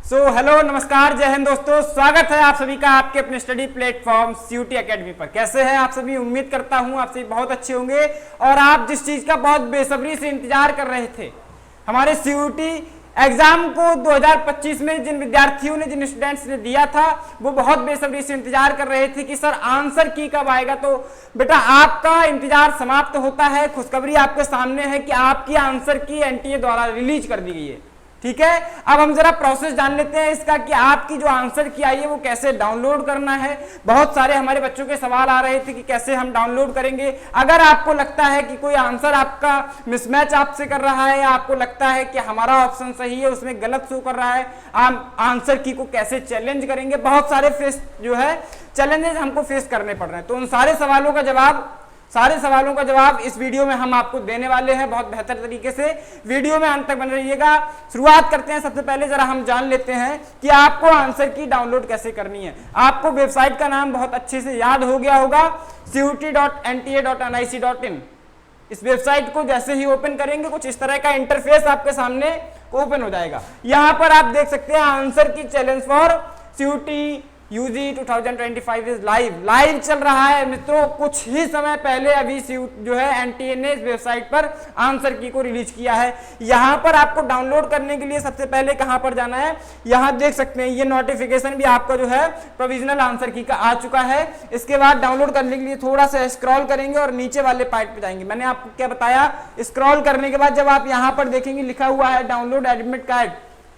Hello नमस्कार जय हिंद दोस्तों, स्वागत है आप सभी का आपके अपने स्टडी प्लेटफॉर्म सीयूटी एकेडमी पर। कैसे हैं आप सभी? उम्मीद करता हूं आप सभी बहुत अच्छे होंगे और आप जिस चीज का बहुत बेसब्री से इंतजार कर रहे थे, हमारे सीयूटी एग्जाम को 2025 में जिन विद्यार्थियों ने, जिन स्टूडेंट्स ने दिया था, वो बहुत बेसब्री से इंतजार कर रहे थे कि सर आंसर की कब आएगा। तो बेटा आपका इंतजार समाप्त होता है। खुशखबरी आपके सामने है कि आपकी आंसर की एनटीए द्वारा रिलीज कर दी गई है। ठीक है, अब हम जरा प्रोसेस जान लेते हैं इसका कि आपकी जो आंसर की आई है वो कैसे डाउनलोड करना है। बहुत सारे हमारे बच्चों के सवाल आ रहे थे कि कैसे हम डाउनलोड करेंगे। अगर आपको लगता है कि कोई आंसर आपका मिसमैच आपसे कर रहा है या आपको लगता है कि हमारा ऑप्शन सही है उसमें गलत शो कर रहा है, हम आंसर की को कैसे चैलेंज करेंगे। बहुत सारे फेस जो है चैलेंजेस हमको फेस करने पड़ रहे हैं। तो उन सारे सवालों का जवाब इस वीडियो में हम आपको देने वाले हैं बहुत बेहतर तरीके से। वीडियो में अंत तक बने रहिएगा। शुरुआत करते हैं। सबसे पहले जरा हम जान लेते हैं कि आपको आंसर की डाउनलोड कैसे करनी है। आपको वेबसाइट का नाम बहुत अच्छे से याद हो गया होगा, cut.nta.nic.in। इस वेबसाइट को जैसे ही ओपन करेंगे कुछ इस तरह का इंटरफेस आपके सामने ओपन हो जाएगा। यहां पर आप देख सकते हैं answer key challenge for CUET UG 2025 is live चल रहा है मित्रों। कुछ ही समय पहले अभी जो है एनटीए ने इस वेबसाइट पर आंसर की को रिलीज किया है। यहां पर आपको डाउनलोड करने के लिए सबसे पहले कहां पर जाना है, यहां देख सकते हैं ये नोटिफिकेशन भी आपका जो है प्रोविजनल आंसर की का आ चुका है। इसके बाद डाउनलोड करने के लिए थोड़ा सा स्क्रॉल करेंगे और नीचे वाले पार्ट पे जाएंगे। मैंने आपको क्या बताया, स्क्रॉल करने के बाद जब आप यहां पर देखेंगे लिखा हुआ है डाउनलोड एडमिट कार्ड,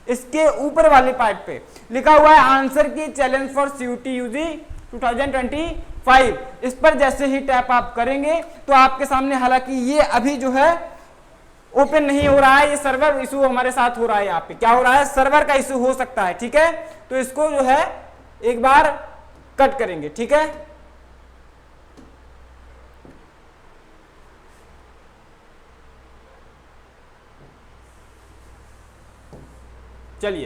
इसके ऊपर वाले पार्ट पे लिखा हुआ है answer key challenge for CUT UG 2025। इस पर जैसे ही टैप आप करेंगे तो आपके सामने, हालांकि ये अभी जो है ओपन नहीं हो रहा है, ये सर्वर इशू हमारे साथ हो रहा है। यहाँ पे क्या हो रहा है, सर्वर का इशू हो सकता है। ठीक है, तो इसको जो है एक बार कट करेंगे। ठीक है, चलिए,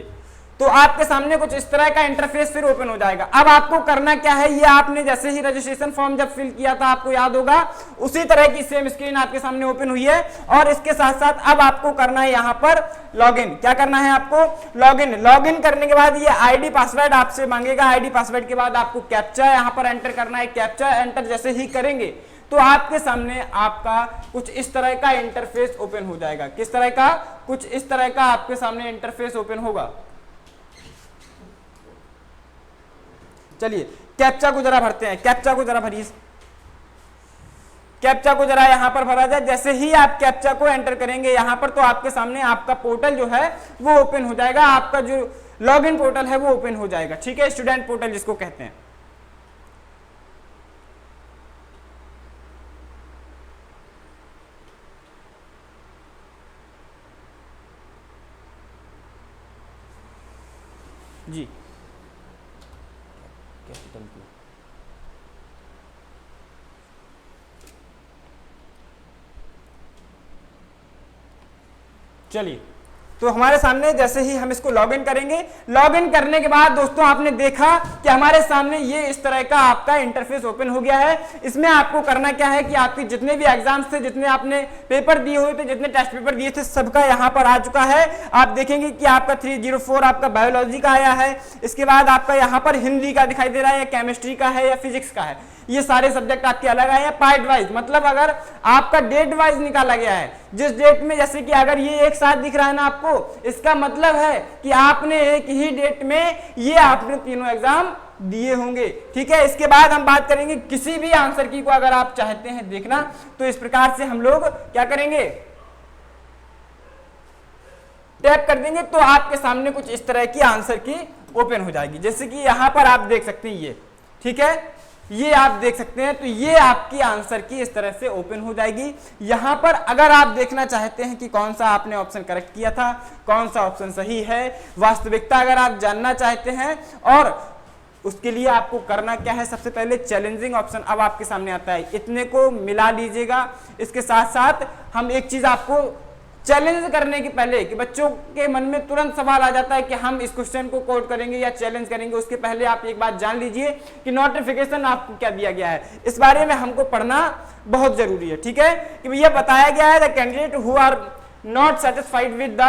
तो आपके सामने कुछ इस तरह का इंटरफेस फिर ओपन हो जाएगा। अब आपको करना क्या है, ये आपने जैसे ही रजिस्ट्रेशन फॉर्म जब फिल किया था आपको याद होगा, उसी तरह की सेम स्क्रीन आपके सामने ओपन हुई है। और इसके साथ साथ अब आपको करना है यहाँ पर लॉगिन। क्या करना है आपको, लॉगिन करने के बाद ये आईडी पासवर्ड आपसे मांगेगा। आईडी पासवर्ड के बाद आपको कैप्चा यहाँ पर एंटर करना है। कैप्चा एंटर जैसे ही करेंगे तो आपके सामने आपका कुछ इस तरह का इंटरफेस ओपन हो जाएगा। किस तरह का, कुछ इस तरह का आपके सामने इंटरफेस ओपन होगा। चलिए कैप्चा को जरा भरते हैं। कैप्चा को जरा भरिए, कैप्चा को जरा यहां पर भरा जाए। जैसे ही आप कैप्चा को एंटर करेंगे यहां पर तो आपके सामने आपका पोर्टल जो है वो ओपन हो जाएगा। आपका जो लॉगिन पोर्टल है वो ओपन हो जाएगा। ठीक है, स्टूडेंट पोर्टल जिसको कहते हैं। जी कैपिटल की, चलिए, तो हमारे सामने जैसे ही हम इसको लॉगिन करेंगे, लॉगिन करने के बाद दोस्तों आपने देखा कि हमारे सामने ये इस तरह का आपका इंटरफेस ओपन हो गया है। इसमें आपको करना क्या है कि आपके जितने भी एग्जाम्स थे, जितने आपने पेपर दिए हुए थे, जितने टेस्ट पेपर दिए थे, सबका यहाँ पर आ चुका है। आप देखेंगे कि आपका 304 आपका बायोलॉजी का आया है। इसके बाद आपका यहाँ पर हिंदी का दिखाई दे रहा है, या केमिस्ट्री का है, या फिजिक्स का है। ये सारे सब्जेक्ट आपके अलग आए हैं पार्ट वाइज, मतलब अगर आपका डेट वाइज निकाला गया है, जिस डेट में, जैसे कि अगर ये एक साथ दिख रहा है ना आपको, इसका मतलब है कि आपने एक ही डेट में ये आपने तीनों एग्जाम दिए होंगे। ठीक है, इसके बाद हम बात करेंगे किसी भी आंसर की को अगर आप चाहते हैं देखना तो इस प्रकार से हम लोग क्या करेंगे, टैप कर देंगे तो आपके सामने कुछ इस तरह की आंसर की ओपन हो जाएगी। जैसे कि यहां पर आप देख सकते हैं ये, ठीक है, ये आप देख सकते हैं। तो ये आपकी आंसर की इस तरह से ओपन हो जाएगी। यहां पर अगर आप देखना चाहते हैं कि कौन सा आपने ऑप्शन करेक्ट किया था, कौन सा ऑप्शन सही है, वास्तविकता अगर आप जानना चाहते हैं, और उसके लिए आपको करना क्या है, सबसे पहले चैलेंजिंग ऑप्शन अब आपके सामने आता है, इतने को मिला लीजिएगा। इसके साथ साथ हम एक चीज आपको चैलेंज करने के पहले, कि बच्चों के मन में तुरंत सवाल आ जाता है कि हम इस क्वेश्चन को कोड करेंगे या चैलेंज करेंगे, उसके पहले आप एक बात जान लीजिए कि नोटिफिकेशन आपको क्या दिया गया है। इस बारे में हमको पढ़ना बहुत जरूरी है। ठीक है, कि भैया बताया गया है the candidate who are not satisfied with the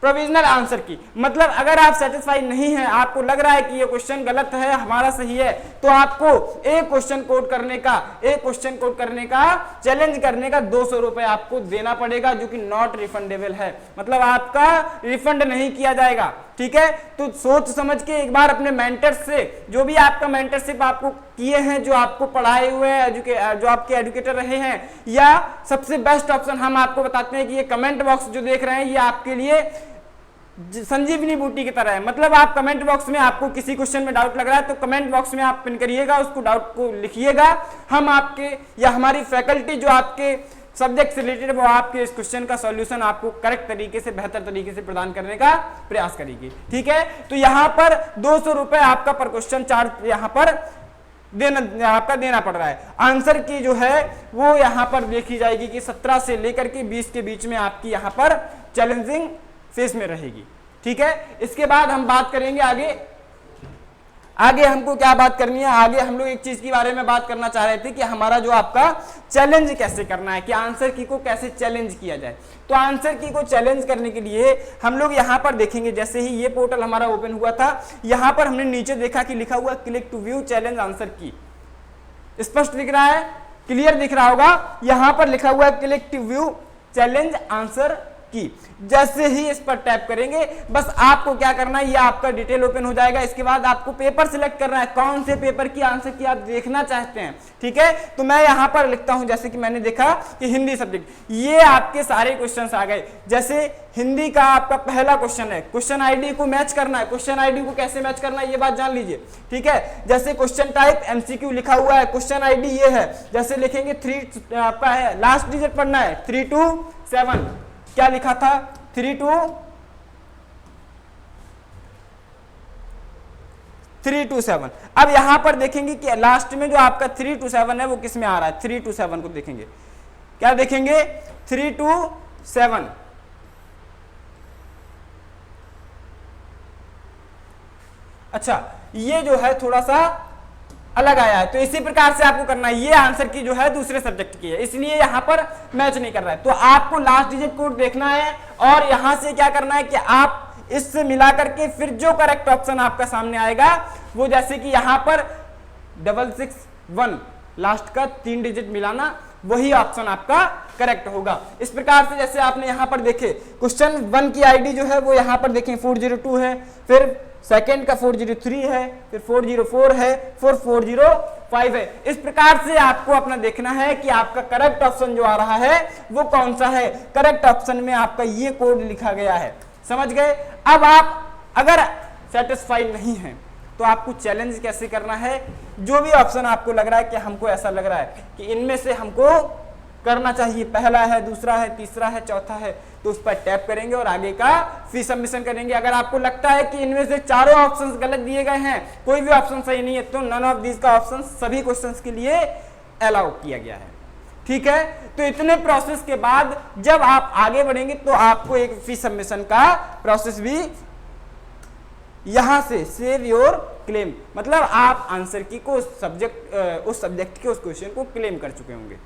provisional answer key. मतलब अगर आप सेटिस्फाई नहीं है, आपको लग रहा है कि ये क्वेश्चन गलत है, हमारा सही है, तो आपको एक क्वेश्चन कोड करने का चैलेंज करने का 200 रुपए आपको देना पड़ेगा, जो कि नॉट रिफंडेबल है, मतलब आपका रिफंड नहीं किया जाएगा। ठीक है, तो सोच समझ के एक बार अपने मेंटर से, जो भी आपका मेंटरशिप आपको किए हैं, जो आपको पढ़ाए हुए हैं, जो आपके एजुकेटर रहे हैं, या सबसे बेस्ट ऑप्शन हम आपको बताते हैं कि ये कमेंट बॉक्स जो देख रहे हैं ये आपके लिए संजीवनी बूटी की तरह है। मतलब आप कमेंट बॉक्स में, आपको किसी क्वेश्चन में डाउट लग रहा है तो कमेंट बॉक्स में आप पिन करिएगा, उसको डाउट को लिखिएगा, हम आपके या हमारी फैकल्टी जो आपके सब्जेक्ट से रिलेटेड वो आपके इस क्वेश्चन का सॉल्यूशन आपको करेक्ट तरीके से, बेहतर तरीके से प्रदान करने का प्रयास करेगी। ठीक है, तो यहाँ पर 200 रुपए आपका पर क्वेश्चन चार्ज यहाँ पर देना पड़ रहा है। आंसर की जो है वो यहाँ पर देखी जाएगी कि 17 से लेकर के 20 के बीच में आपकी यहाँ पर चैलेंजिंग फेस में रहेगी। ठीक है, इसके बाद हम बात करेंगे आगे हमको क्या बात करनी है। आगे हम लोग एक चीज के बारे में बात करना चाह रहे थे कि हमारा जो आपका चैलेंज कैसे करना है, कि आंसर की को कैसे चैलेंज किया जाए। तो आंसर की को चैलेंज करने के लिए हम लोग यहाँ पर देखेंगे, जैसे ही ये पोर्टल हमारा ओपन हुआ था, यहाँ पर हमने नीचे देखा कि लिखा हुआ click to view challenge answer key. स्पष्ट दिख रहा है, क्लियर दिख रहा होगा, यहाँ पर लिखा हुआ है click to view challenge answer key. जैसे ही इस पर टैप करेंगे, बस आपको क्या करना है, ये आपका डिटेल ओपन हो जाएगा। इसके बाद आपको पेपर सिलेक्ट करना है, कौन से पेपर की आंसर की आप देखना चाहते हैं। ठीक है, तो मैं यहां पर लिखता हूं, जैसे कि मैंने देखा कि हिंदी सब्जेक्ट, ये आपके सारे क्वेश्चंस आ गए। जैसे हिंदी का आपका पहला क्वेश्चन है, क्वेश्चन आईडी को मैच करना है। क्वेश्चन आईडी को कैसे मैच करना है ये बात जान लीजिए। ठीक है, जैसे क्वेश्चन टाइप एमसीक्यू लिखा हुआ है, क्वेश्चन आईडी ये है, जैसे लिखेंगे 3 आपका है, लास्ट डिजिट पढ़ना है 327, क्या लिखा था 327। अब यहां पर देखेंगे कि लास्ट में जो आपका 327 है वो किस में आ रहा है। 327 को देखेंगे, क्या देखेंगे 327। अच्छा, ये जो है थोड़ा सा अलग आया है, तो इसी प्रकार से आपको करना है। ये आंसर की जो है दूसरे सब्जेक्ट की है, इसलिए यहां पर मैच नहीं कर रहा है। तो आपको लास्ट डिजिट कोड देखना है और यहां से क्या करना है कि आप इससे मिला करके फिर जो करेक्ट ऑप्शन आपका सामने आएगा वो, जैसे कि यहां पर 661 लास्ट का 3 डिजिट मिलाना, वही ऑप्शन आपका करेक्ट होगा। इस प्रकार से जैसे आपने यहां पर देखे क्वेश्चन 1 की आईडी जो है वो यहां पर देखें 402 है, फिर सेकेंड का 403 है, फिर 404 है, फिर 405 है। इस प्रकार से आपको अपना देखना है कि आपका करेक्ट ऑप्शन जो आ रहा है वो कौन सा है। करेक्ट ऑप्शन में आपका ये कोड लिखा गया है, समझ गए। अब आप अगर सेटिस्फाइड नहीं है तो आपको चैलेंज कैसे करना है। जो भी ऑप्शन आपको लग रहा है कि हमको ऐसा लग रहा है कि इनमें से हमको करना चाहिए, पहला है, दूसरा है, तीसरा है, चौथा है, तो उस पर टैप करेंगे और आगे का फिर सबमिशन करेंगे। अगर आपको लगता है कि इनमें से चारों ऑप्शंस गलत दिए गए हैं, कोई भी ऑप्शन सही नहीं है, तो नन ऑफ दीज का ऑप्शन सभी क्वेश्चंस के लिए अलाउ किया गया है। ठीक है, तो इतने प्रोसेस के बाद जब आप आगे बढ़ेंगे तो आपको एक फी सबमिशन का प्रोसेस भी यहां से सेव योर क्लेम, मतलब आप आंसर की को उस सब्जेक्ट के उस क्वेश्चन को क्लेम कर चुके होंगे।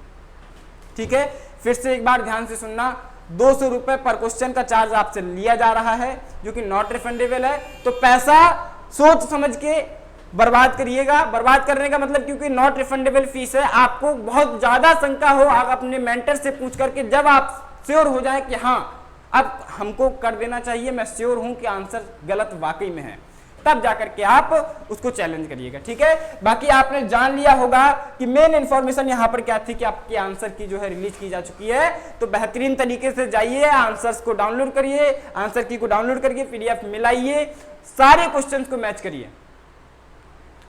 ठीक है, फिर से एक बार ध्यान से सुनना, 200 रुपए पर क्वेश्चन का चार्ज आपसे लिया जा रहा है, जो कि नॉट रिफंडेबल है। तो पैसा सोच समझ के बर्बाद करिएगा। बर्बाद करने का मतलब, क्योंकि नॉट रिफंडेबल फीस है, आपको बहुत ज्यादा शंका हो, आप अपने मेंटर से पूछ करके जब आप श्योर हो जाए कि हाँ अब हमको कर देना चाहिए, मैं श्योर हूं कि आंसर गलत वाकई में है, तब जाकर के आप उसको चैलेंज करिएगा। ठीक है, बाकी आपने जान लिया होगा कि मेन इंफॉर्मेशन यहाँ पर क्या थी कि आपकी आंसर की जो है रिलीज की जा चुकी है। तो बेहतरीन तरीके से जाइए, आंसर्स को डाउनलोड करिए, आंसर की को डाउनलोड करिए, पीडीएफ मिलाइए, सारे क्वेश्चंस को मैच करिए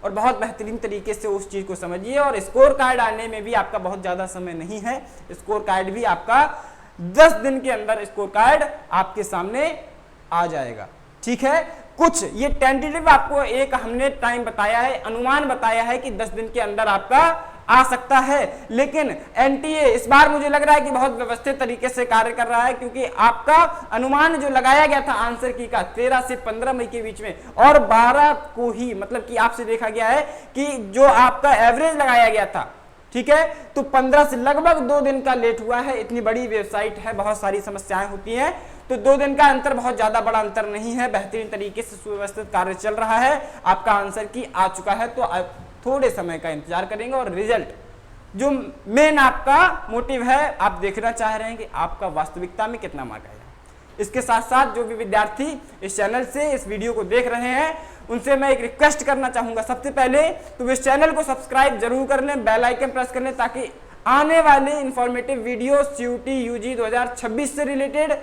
और बहुत बेहतरीन तरीके से उस चीज को समझिए। और स्कोर कार्ड आने में भी आपका बहुत ज्यादा समय नहीं है, स्कोर कार्ड भी आपका 10 दिन के अंदर स्कोर कार्ड आपके सामने आ जाएगा। ठीक है, कुछ ये टेंटेटिव आपको एक हमने टाइम बताया है, अनुमान बताया है कि 10 दिन के अंदर आपका आ सकता है, लेकिन एनटीए इस बार मुझे लग रहा है कि बहुत व्यवस्थित तरीके से कार्य कर रहा है, क्योंकि आपका अनुमान जो लगाया गया था आंसर की का 13 से 15 मई के बीच में, और 12 को ही मतलब कि आपसे देखा गया है कि जो आपका एवरेज लगाया गया था, ठीक है, तो 15 से लगभग 2 दिन का लेट हुआ है। इतनी बड़ी वेबसाइट है, बहुत सारी समस्याएं होती हैं, तो 2 दिन का अंतर बहुत ज्यादा बड़ा अंतर नहीं है, बेहतरीन तरीके से सुव्यवस्थित कार्य चल रहा है, आपका आंसर की आ चुका है। तो आप थोड़े समय का इंतजार करेंगे और रिजल्ट जो मेन आपका मोटिव है, आप देखना चाह रहे हैं कि आपका वास्तविकता में कितना मार्क आएगा। इसके साथ साथ जो भी विद्यार्थी इस चैनल से इस वीडियो को देख रहे हैं उनसे मैं एक रिक्वेस्ट करना चाहूंगा, सबसे पहले तो इस चैनल को सब्सक्राइब जरूर कर लें, बेल आइकन प्रेस कर लें, ताकि आने वाले इंफॉर्मेटिव वीडियो सीयूटी यूजी 2026 से रिलेटेड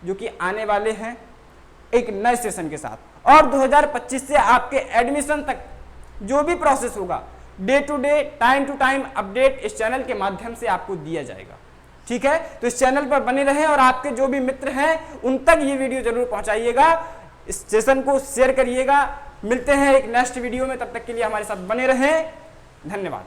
जो कि आने वाले हैं एक नए सेशन के साथ, और 2025 से आपके एडमिशन तक जो भी प्रोसेस होगा day to day time to time update इस चैनल के माध्यम से आपको दिया जाएगा। ठीक है, तो इस चैनल पर बने रहें और आपके जो भी मित्र हैं उन तक ये वीडियो जरूर पहुंचाइएगा, इस सेशन को शेयर करिएगा। मिलते हैं एक नेक्स्ट वीडियो में, तब तक के लिए हमारे साथ बने रहें। धन्यवाद।